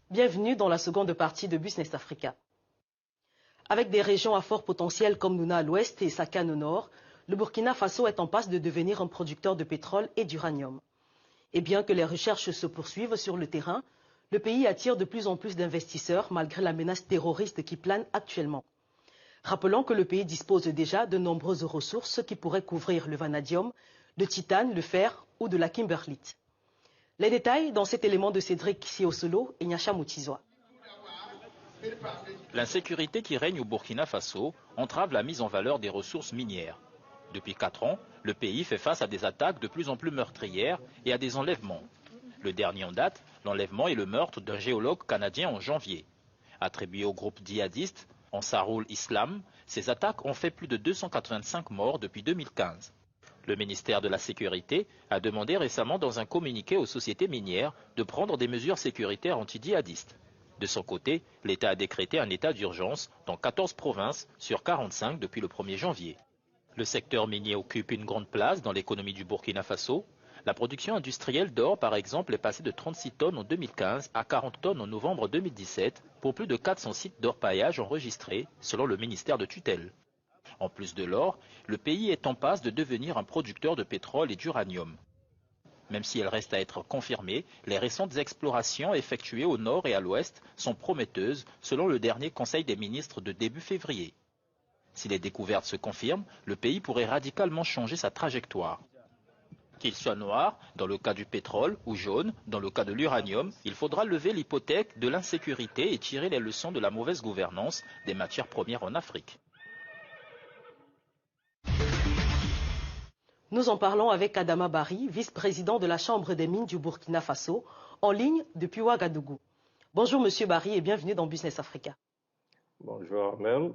Bienvenue dans la seconde partie de Business Africa. Avec des régions à fort potentiel comme Nouna à l'ouest et Sakane au nord, le Burkina Faso est en passe de devenir un producteur de pétrole et d'uranium. Et bien que les recherches se poursuivent sur le terrain, le pays attire de plus en plus d'investisseurs malgré la menace terroriste qui plane actuellement. Rappelons que le pays dispose déjà de nombreuses ressources qui pourraient couvrir le vanadium, le titane, le fer ou de la kimberlite. Les détails dans cet élément de Cédric Siosolo et Nyacha Moutizwa. L'insécurité qui règne au Burkina Faso entrave la mise en valeur des ressources minières. Depuis 4 ans, le pays fait face à des attaques de plus en plus meurtrières et à des enlèvements. Le dernier en date, l'enlèvement et le meurtre d'un géologue canadien en janvier. Attribué au groupe djihadiste Ansarul Islam, ces attaques ont fait plus de 285 morts depuis 2015. Le ministère de la Sécurité a demandé récemment dans un communiqué aux sociétés minières de prendre des mesures sécuritaires anti-djihadistes. De son côté, l'État a décrété un état d'urgence dans 14 provinces sur 45 depuis le 1er janvier. Le secteur minier occupe une grande place dans l'économie du Burkina Faso. La production industrielle d'or, par exemple, est passée de 36 tonnes en 2015 à 40 tonnes en novembre 2017 pour plus de 400 sites d'orpaillage enregistrés, selon le ministère de tutelle. En plus de l'or, le pays est en passe de devenir un producteur de pétrole et d'uranium. Même si elle reste à être confirmée, les récentes explorations effectuées au nord et à l'ouest sont prometteuses, selon le dernier Conseil des ministres de début février. Si les découvertes se confirment, le pays pourrait radicalement changer sa trajectoire. Qu'il soit noir, dans le cas du pétrole, ou jaune, dans le cas de l'uranium, il faudra lever l'hypothèque de l'insécurité et tirer les leçons de la mauvaise gouvernance des matières premières en Afrique. Nous en parlons avec Adama Barry, vice-président de la Chambre des mines du Burkina Faso, en ligne depuis Ouagadougou. Bonjour Monsieur Barry et bienvenue dans Business Africa. Bonjour Armel,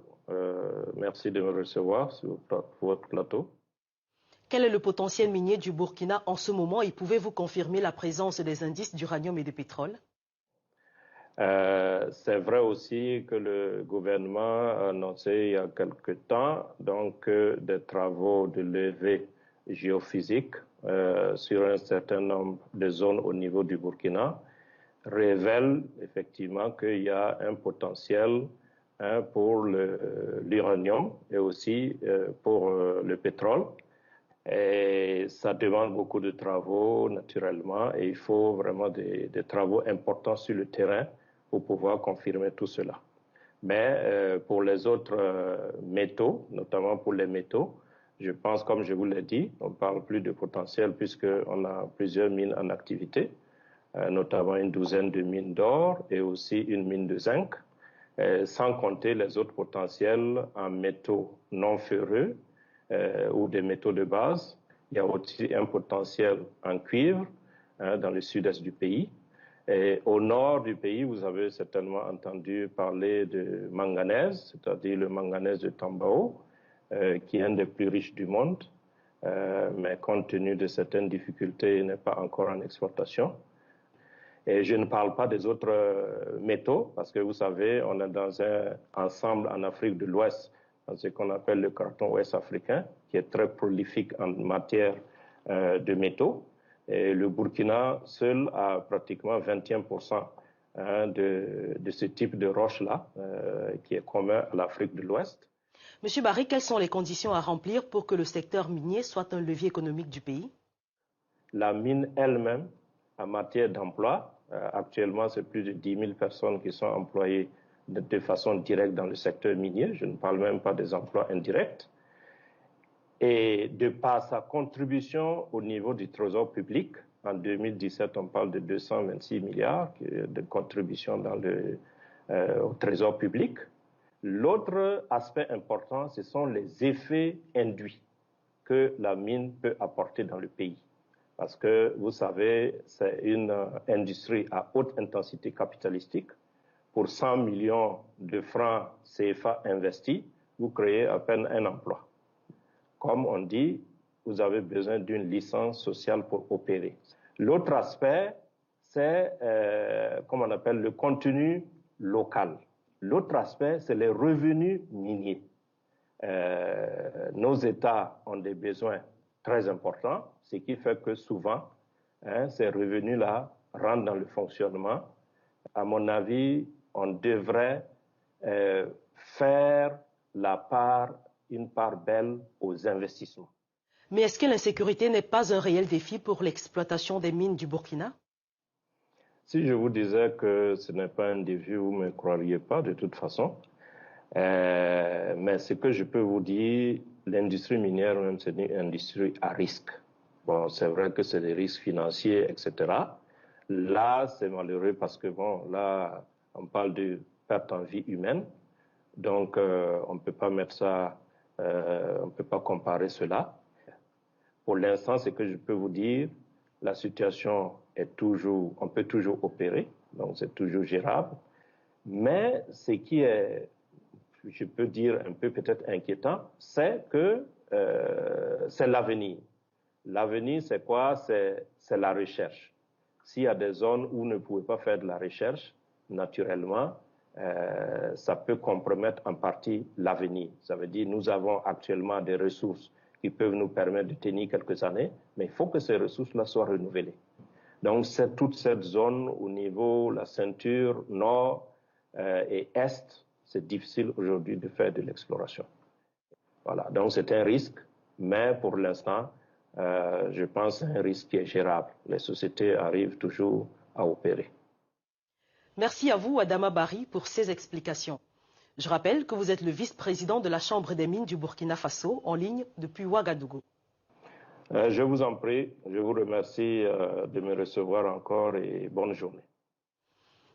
merci de me recevoir sur votre plateau. Quel est le potentiel minier du Burkina en ce moment et pouvez-vous confirmer la présence des indices d'uranium et de pétrole? C'est vrai aussi que le gouvernement a annoncé il y a quelque temps des travaux de levée géophysique sur un certain nombre de zones au niveau du Burkina révèlent effectivement qu'il y a un potentiel pour l'uranium et aussi pour le pétrole. Et ça demande beaucoup de travaux naturellement et il faut vraiment des travaux importants sur le terrain pour pouvoir confirmer tout cela. Mais pour les autres métaux, notamment pour les métaux, je pense, comme je vous l'ai dit, on ne parle plus de potentiel puisqu'on a plusieurs mines en activité, notamment une douzaine de mines d'or et aussi une mine de zinc, sans compter les autres potentiels en métaux non ferreux ou des métaux de base. Il y a aussi un potentiel en cuivre dans le sud-est du pays. Et au nord du pays, vous avez certainement entendu parler de manganèse, c'est-à-dire le manganèse de Tambao, qui est un des plus riches du monde, mais compte tenu de certaines difficultés, il n'est pas encore en exploitation. Et je ne parle pas des autres métaux, parce que vous savez, on est dans un ensemble en Afrique de l'Ouest, dans ce qu'on appelle le canton ouest africain, qui est très prolifique en matière de métaux. Et le Burkina seul a pratiquement 21% de ce type de roche-là, qui est commun à l'Afrique de l'Ouest. Monsieur Barry, quelles sont les conditions à remplir pour que le secteur minier soit un levier économique du pays? La mine elle-même, en matière d'emploi, actuellement, c'est plus de 10 000 personnes qui sont employées de façon directe dans le secteur minier. Je ne parle même pas des emplois indirects. Et de par sa contribution au niveau du trésor public, en 2017, on parle de 226 milliards de contribution au trésor public. L'autre aspect important, ce sont les effets induits que la mine peut apporter dans le pays. Parce que, vous savez, c'est une industrie à haute intensité capitalistique. Pour 100 millions de francs CFA investis, vous créez à peine un emploi. Comme on dit, vous avez besoin d'une licence sociale pour opérer. L'autre aspect, c'est, comme on appelle, le contenu local. L'autre aspect, c'est les revenus miniers. Nos États ont des besoins très important, ce qui fait que souvent, ces revenus-là rentrent dans le fonctionnement. À mon avis, on devrait faire une part belle aux investissements. Mais est-ce que l'insécurité n'est pas un réel défi pour l'exploitation des mines du Burkina? Si je vous disais que ce n'est pas un défi, vous ne me croiriez pas de toute façon. Mais ce que je peux vous dire, l'industrie minière, même, c'est une industrie à risque. Bon, c'est vrai que c'est des risques financiers, etc. Là, c'est malheureux parce que, bon, là, on parle de perte en vie humaine. Donc, on ne peut pas mettre ça, on ne peut pas comparer cela. Pour l'instant, ce que je peux vous dire, la situation est toujours, on peut toujours opérer, donc c'est toujours gérable. Mais ce qui est, je peux dire, un peu peut-être inquiétant, c'est que c'est l'avenir. L'avenir, c'est quoi? C'est la recherche. S'il y a des zones où vous ne pouvez pas faire de la recherche, naturellement, ça peut compromettre en partie l'avenir. Ça veut dire que nous avons actuellement des ressources qui peuvent nous permettre de tenir quelques années, mais il faut que ces ressources-là soient renouvelées. Donc, c'est toute cette zone au niveau de la ceinture nord et est, c'est difficile aujourd'hui de faire de l'exploration. Voilà, donc c'est un risque, mais pour l'instant, je pense que c'est un risque qui est gérable. Les sociétés arrivent toujours à opérer. Merci à vous, Adama Barry, pour ces explications. Je rappelle que vous êtes le vice-président de la Chambre des mines du Burkina Faso, en ligne depuis Ouagadougou. Je vous en prie, je vous remercie de me recevoir encore et bonne journée.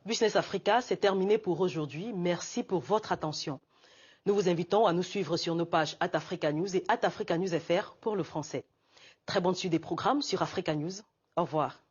Business Africa, c'est terminé pour aujourd'hui. Merci pour votre attention. Nous vous invitons à nous suivre sur nos pages @africanews et @africanewsfr pour le français. Très bonne suite des programmes sur Africa News. Au revoir.